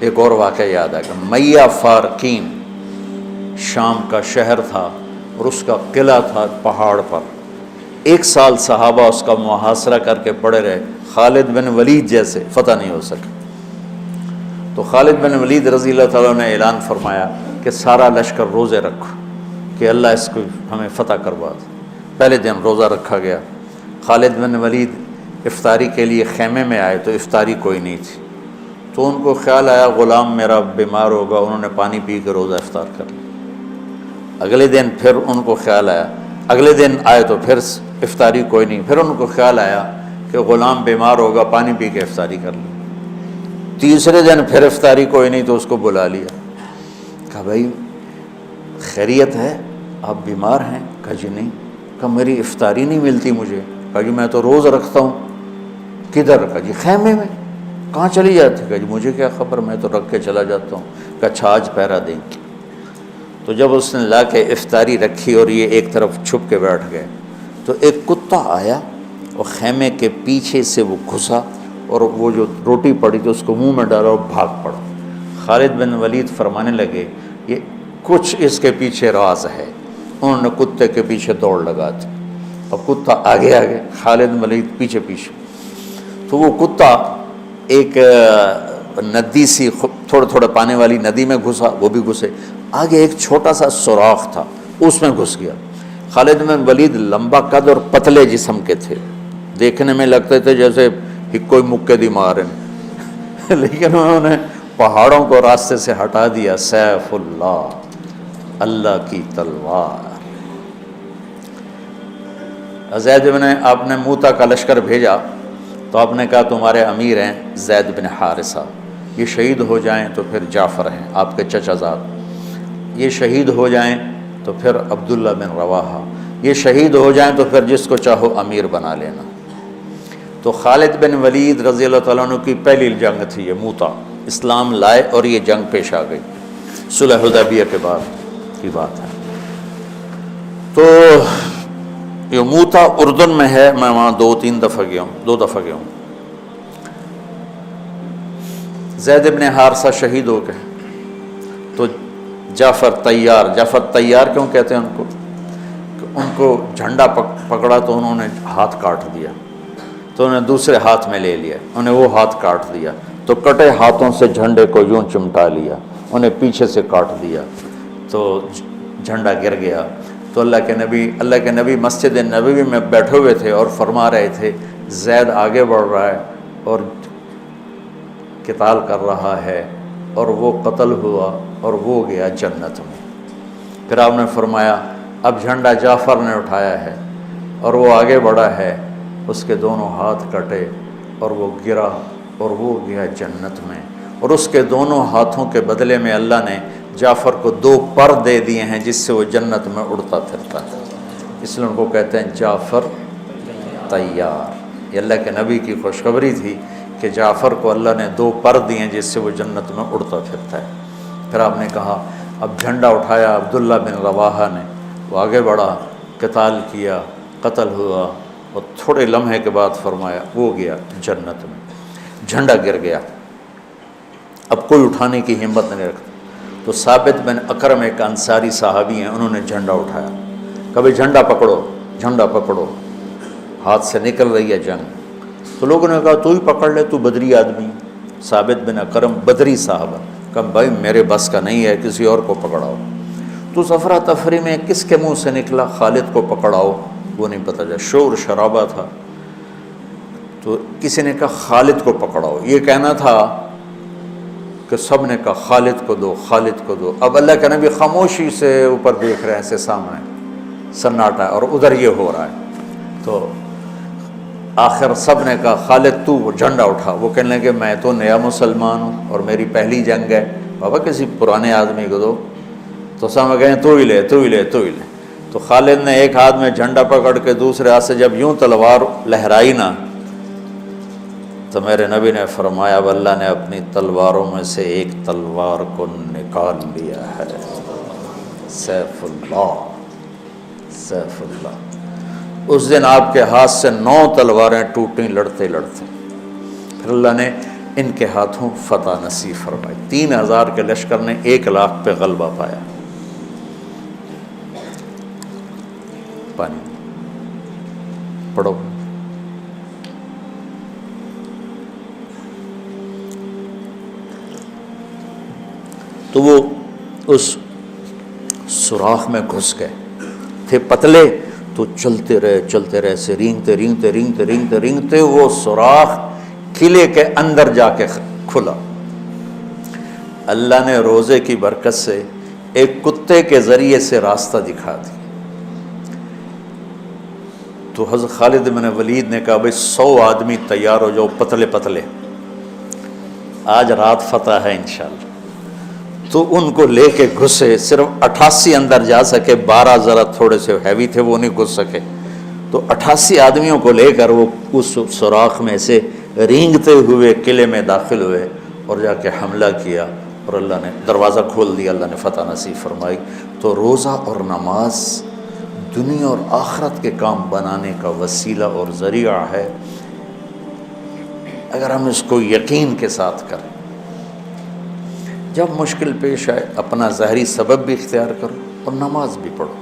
ایک اور واقعہ یاد آ گیا، میہ فارقین شام کا شہر تھا اور اس کا قلعہ تھا پہاڑ پر. 1 سال صحابہ اس کا محاصرہ کر کے پڑے رہے، خالد بن ولید جیسے فتح نہیں ہو سکے. تو خالد بن ولید رضی اللہ تعالیٰ نے اعلان فرمایا کہ سارا لشکر روزے رکھو کہ اللہ اس کو ہمیں فتح کروا دے. پہلے دن روزہ رکھا گیا. خالد بن ولید افطاری کے لیے خیمے میں آئے تو افطاری کوئی نہیں تھی، تو ان کو خیال آیا غلام میرا بیمار ہوگا، انہوں نے پانی پی کے روزہ افطار کر لیا. اگلے دن پھر ان کو خیال آیا، اگلے دن آئے تو پھر افطاری کوئی نہیں، پھر ان کو خیال آیا کہ غلام بیمار ہوگا، پانی پی کے افطاری کر لی. تیسرے دن پھر افطاری کوئی نہیں تو اس کو بلا لیا، کہا بھائی خیریت ہے، آپ بیمار ہیں؟ کہا جی نہیں. کہا میری افطاری نہیں ملتی مجھے. کہا جی میں تو روز رکھتا ہوں. کدھر؟ کہا جی خیمے میں. کہاں چلی جاتی؟ کہا جی مجھے کیا خبر، میں تو رکھ کے چلا جاتا ہوں. کہا اچھا آج پہرا دیں گے. تو جب اس نے لا کے افطاری رکھی اور یہ ایک طرف چھپ کے بیٹھ گئے تو ایک کتا آیا اور خیمے کے پیچھے سے وہ گھسا اور وہ جو روٹی پڑی تھی اس کو منہ میں ڈالا اور بھاگ پڑا. خالد بن ولید فرمانے لگے یہ کچھ اس کے پیچھے راز ہے. انہوں نے کتے کے پیچھے دوڑ لگا دی اور کتا آگے آگے، خالد بن ولید پیچھے پیچھے. تو وہ کتا ایک ندی سی تھوڑا تھوڑا پانی والی ندی میں گھسا، وہ بھی گھسے. آگے ایک چھوٹا سا سوراخ تھا اس میں گھس گیا. خالد بن ولید لمبا قد اور پتلے جسم کے تھے، دیکھنے میں لگتے تھے جیسے کوئی مکے دی مار ہیں لیکن انہوں نے پہاڑوں کو راستے سے ہٹا دیا. سیف اللہ، اللہ کی تلوار. زید بن، آپ نے موتا کا لشکر بھیجا تو آپ نے کہا تمہارے امیر ہیں زید بن حارثہ، یہ شہید ہو جائیں تو پھر جعفر ہیں آپ کے چچا زاد، یہ شہید ہو جائیں تو پھر عبداللہ بن رواحہ، یہ شہید ہو جائیں تو پھر جس کو چاہو امیر بنا لینا. تو خالد بن ولید رضی اللہ تعالیٰ عنہ کی پہلی جنگ تھی یہ موتا. اسلام لائے اور یہ جنگ پیش آ گئی، صلح حدیبیہ کے بعد کی بات ہے. تو یہ موتا اردن میں ہے، میں وہاں 2-3 دفعہ گیا ہوں، 2 دفعہ گیا ہوں. زید بن حارثہ شہید ہو گئے تو جعفر تیار کیوں کہتے ہیں ان کو؟ کہ ان کو جھنڈا پکڑا تو انہوں نے ہاتھ کاٹ دیا، تو انہوں نے دوسرے ہاتھ میں لے لیا، انہیں وہ ہاتھ کاٹ دیا، تو کٹے ہاتھوں سے جھنڈے کو یوں چمٹا لیا، انہیں پیچھے سے کاٹ دیا تو جھنڈا گر گیا. تو اللہ کے نبی مسجد نبوی میں بیٹھے ہوئے تھے اور فرما رہے تھے زید آگے بڑھ رہا ہے اور قتال کر رہا ہے اور وہ قتل ہوا اور وہ گیا جنت میں. پھر آپ نے فرمایا اب جھنڈا جعفر نے اٹھایا ہے اور وہ آگے بڑھا ہے، اس کے دونوں ہاتھ کٹے اور وہ گرا اور وہ گیا جنت میں. اور اس کے دونوں ہاتھوں کے بدلے میں اللہ نے جعفر کو 2 پر دے دیے ہیں جس سے وہ جنت میں اڑتا پھرتا ہے. اس لیے ان کو کہتے ہیں جعفر تیار. یہ اللہ کے نبی کی خوشخبری تھی کہ جعفر کو اللہ نے 2 پر دیے ہیں جس سے وہ جنت میں اڑتا پھرتا ہے. پھر آپ نے کہا اب جھنڈا اٹھایا عبداللہ بن رواحہ نے، وہ آگے بڑھا، قتال کیا، قتل ہوا اور تھوڑے لمحے کے بعد فرمایا وہ گیا جنت میں. جھنڈا گر گیا، اب کوئی اٹھانے کی ہمت نہیں رکھتا. تو ثابت بن اکرم ایک انصاری صحابی ہیں، انہوں نے جھنڈا اٹھایا، کبھی جھنڈا پکڑو، جھنڈا پکڑو، ہاتھ سے نکل رہی ہے جنگ. تو لوگوں نے کہا تو ہی پکڑ لے، تو بدری آدمی. ثابت بن اکرم بدری صحابہ، کہا بھائی میرے بس کا نہیں ہے، کسی اور کو پکڑاؤ. تو افرا تفری میں کس کے منہ سے نکلا خالد کو پکڑاؤ، وہ نہیں پتہ چلا، شور شرابہ تھا. تو کسی نے کہا خالد کو پکڑاؤ، یہ کہنا تھا کہ سب نے کہا خالد کو دو، خالد کو دو. اب اللہ کے نبی خاموشی سے اوپر دیکھ رہے ہیں، ایسے سامنے سناٹا اور ادھر یہ ہو رہا ہے. تو آخر سب نے کہا خالد تو جھنڈا اٹھا. وہ کہنے لگے میں تو نیا مسلمان ہوں اور میری پہلی جنگ ہے، بابا کسی پرانے آدمی کو دو. تو سب کہیں تو ہی لے، تو ہی لے، تو ہی لے. تو خالد نے ایک ہاتھ میں جھنڈا پکڑ کے دوسرے ہاتھ سے جب یوں تلوار لہرائی نا تو میرے نبی نے فرمایا اب اللہ نے اپنی تلواروں میں سے ایک تلوار کو نکال لیا ہے. سیف اللہ، سیف اللہ. اس دن آپ کے ہاتھ سے 9 تلواریں ٹوٹیں لڑتے لڑتے. پھر اللہ نے ان کے ہاتھوں فتح نصیب فرمائی۔ 3000 کے لشکر نے 1 لاکھ پہ غلبہ پایا۔ پانی پڑھو۔ تو وہ اس سوراخ میں گھس گئے تھے، پتلے تو چلتے رہے سے رینگتے وہ سوراخ قلعے کے اندر جا کے کھلا۔ اللہ نے روزے کی برکت سے ایک کتے کے ذریعے سے راستہ دکھا دیا۔ تو حضرت خالد بن ولید نے کہا بھائی 100 آدمی تیار ہو جاؤ، پتلے پتلے، آج رات فتح ہے انشاءاللہ۔ تو ان کو لے کے گھسے، صرف 88 اندر جا سکے، 12 ذرا تھوڑے سے ہیوی تھے وہ نہیں گھس سکے، تو 88 آدمیوں کو لے کر وہ اس سوراخ میں سے رینگتے ہوئے قلعے میں داخل ہوئے اور جا کے حملہ کیا، اور اللہ نے دروازہ کھول دیا، اللہ نے فتح نصیب فرمائی۔ تو روزہ اور نماز دنیا اور آخرت کے کام بنانے کا وسیلہ اور ذریعہ ہے، اگر ہم اس کو یقین کے ساتھ کریں۔ جب مشکل پیش آئے اپنا ظاہری سبب بھی اختیار کرو اور نماز بھی پڑھو۔